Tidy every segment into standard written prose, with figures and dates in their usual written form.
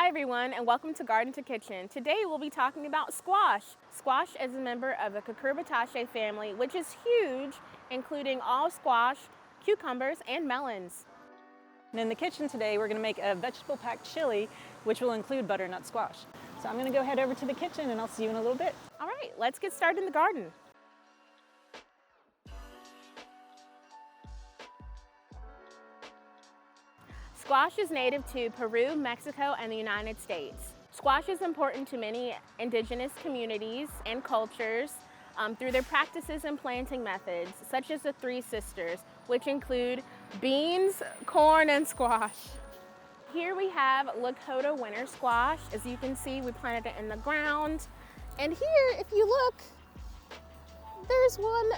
Hi everyone, and welcome to Garden to Kitchen. Today we'll be talking about squash. Squash is a member of the cucurbitaceae family, which is huge, including all squash, cucumbers, and melons. And in the kitchen today, we're going to make a vegetable-packed chili, which will include butternut squash. So I'm going to go head over to the kitchen, and I'll see you in a little bit. All right, let's get started in the garden. Squash is native to Peru, Mexico, and the United States. Squash is important to many indigenous communities and cultures through their practices and planting methods, such as the Three Sisters, which include beans, corn, and squash. Here we have Lakota winter squash. As you can see, we planted it in the ground. And here, if you look, there's one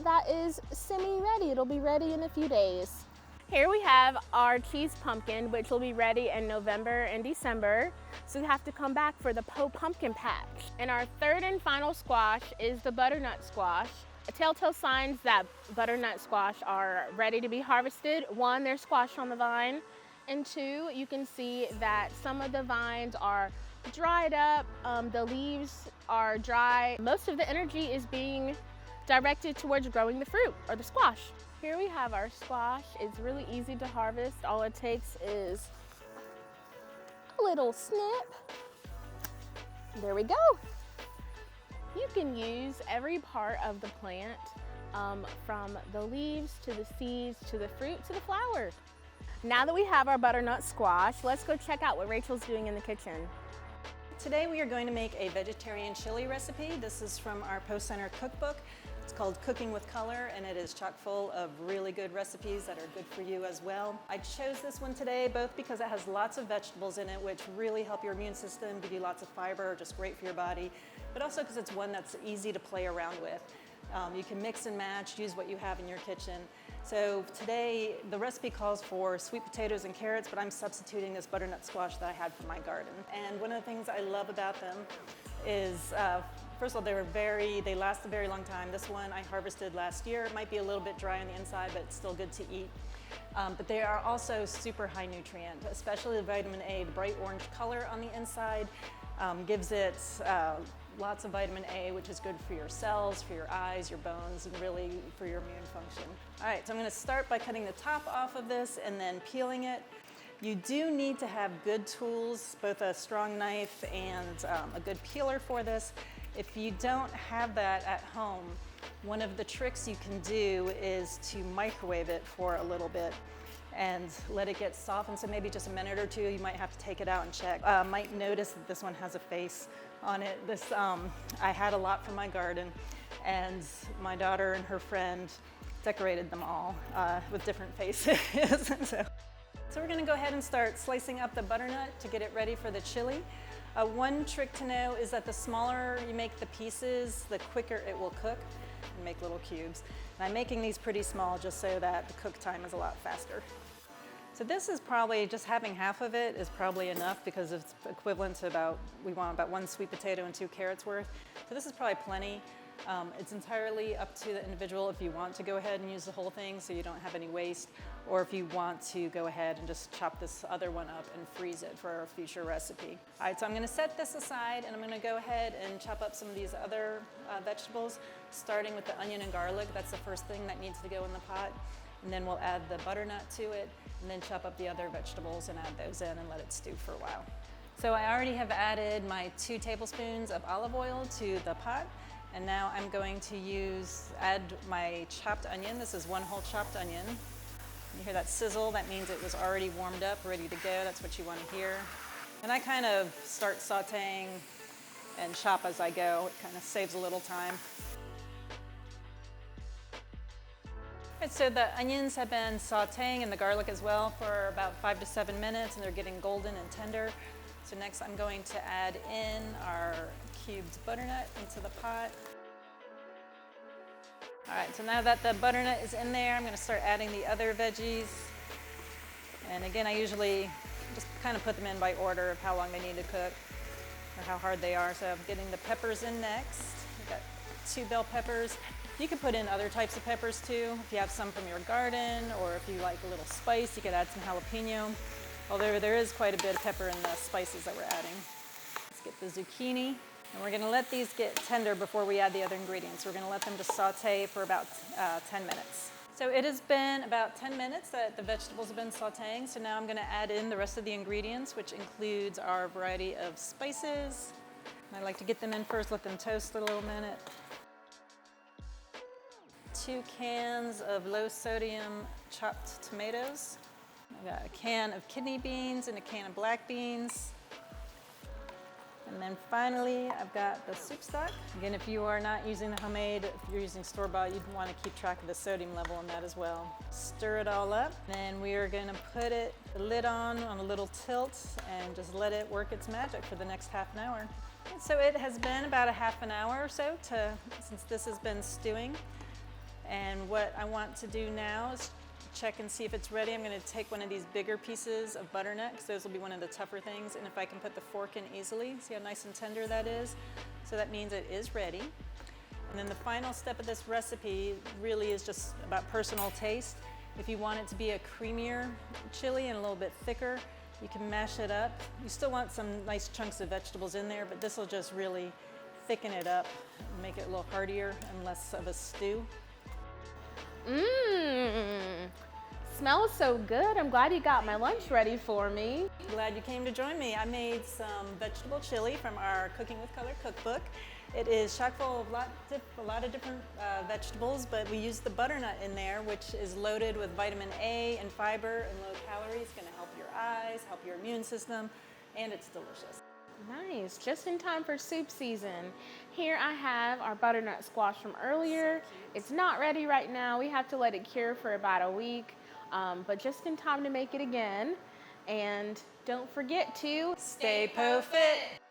that is semi-ready. It'll be ready in a few days. Here we have our cheese pumpkin, which will be ready in November and December. So we have to come back for the pumpkin patch. And our third and final squash is the butternut squash. Telltale signs that butternut squash are ready to be harvested. One, there's squash on the vine. And two, you can see that some of the vines are dried up. The leaves are dry. Most of the energy is being directed towards growing the fruit or the squash. Here we have our squash. It's really easy to harvest. All it takes is a little snip. There we go. You can use every part of the plant, from the leaves to the seeds to the fruit to the flower. Now that we have our butternut squash, let's go check out what Rachel's doing in the kitchen. Today we are going to make a vegetarian chili recipe. This is from our Post Center cookbook. It's called Cooking with Color, and it is chock full of really good recipes that are good for you as well. I chose this one today both because it has lots of vegetables in it, which really help your immune system, give you lots of fiber, just great for your body, but also because it's one that's easy to play around with. You can mix and match, use what you have in your kitchen. So today the recipe calls for sweet potatoes and carrots, but I'm substituting this butternut squash that I had from my garden. And one of the things I love about them is, first of all, they last a very long time. This one I harvested last year. It might be a little bit dry on the inside, but it's still good to eat. But they are also super high nutrient, especially the vitamin A. The bright orange color on the inside gives it lots of vitamin A, which is good for your cells, for your eyes, your bones, and really for your immune function. All right, so I'm gonna start by cutting the top off of this and then peeling it. You do need to have good tools, both a strong knife and a good peeler for this. If you don't have that at home, one of the tricks you can do is to microwave it for a little bit and let it get softened. So maybe just a minute or two, you might have to take it out and check. Might notice that this one has a face on it. This I had a lot from my garden, and my daughter and her friend decorated them all with different faces. So we're gonna go ahead and start slicing up the butternut to get it ready for the chili. One trick to know is that the smaller you make the pieces, the quicker it will cook and make little cubes. And I'm making these pretty small just so that the cook time is a lot faster. So this is probably, just having half of it is probably enough because it's equivalent to we want about 1 sweet potato and 2 carrots worth. So this is probably plenty. It's entirely up to the individual if you want to go ahead and use the whole thing so you don't have any waste, or if you want to go ahead and just chop this other one up and freeze it for a future recipe. All right, so I'm gonna set this aside and I'm gonna go ahead and chop up some of these other vegetables, starting with the onion and garlic. That's the first thing that needs to go in the pot. And then we'll add the butternut to it, and then chop up the other vegetables and add those in and let it stew for a while. So I already have added my 2 tablespoons of olive oil to the pot. And now I'm going to add my chopped onion. This is 1 whole chopped onion. You hear that sizzle? That means it was already warmed up, ready to go. That's what you want to hear. And I kind of start sauteing and chop as I go. It kind of saves a little time. All right, so the onions have been sauteing and the garlic as well for about 5 to 7 minutes, and they're getting golden and tender. So next I'm going to add in our cubed butternut into the pot. All right, so now that the butternut is in there, I'm gonna start adding the other veggies. And again, I usually just kind of put them in by order of how long they need to cook or how hard they are. So I'm getting the peppers in next. We've got 2 bell peppers. You could put in other types of peppers too. If you have some from your garden, or if you like a little spice, you could add some jalapeno. although there is quite a bit of pepper in the spices that we're adding. Let's get the zucchini. And we're going to let these get tender before we add the other ingredients. We're going to let them just saute for about 10 minutes. So it has been about 10 minutes that the vegetables have been sauteing. So now I'm going to add in the rest of the ingredients, which includes our variety of spices. I like to get them in first, let them toast a little minute. 2 cans of low sodium chopped tomatoes. I got a can of kidney beans and a can of black beans. And then finally, I've got the soup stock. Again, if you are not using the homemade, if you're using store-bought, you'd want to keep track of the sodium level in that as well. Stir it all up. Then we are going to put the lid on a little tilt and just let it work its magic for the next half an hour. So it has been about a half an hour or so since this has been stewing. And what I want to do now is check and see if it's ready. I'm going to take one of these bigger pieces of butternut, because those will be one of the tougher things, and if I can put the fork in easily, see how nice and tender that is? So that means it is ready. And then the final step of this recipe really is just about personal taste. If you want it to be a creamier chili and a little bit thicker, you can mash it up. You still want some nice chunks of vegetables in there, but this will just really thicken it up and make it a little heartier and less of a stew. Smells so good. I'm glad you got my lunch ready for me. Glad you came to join me. I made some vegetable chili from our Cooking with Color cookbook. It is chock full of a lot of different vegetables, but we used the butternut in there, which is loaded with vitamin A and fiber and low calories. It's going to help your eyes, help your immune system, and it's delicious. Nice, just in time for soup season. Here I have our butternut squash from earlier. It's not ready right now. We have to let it cure for about a week, but just in time to make it again. And don't forget to Stay Po Fit.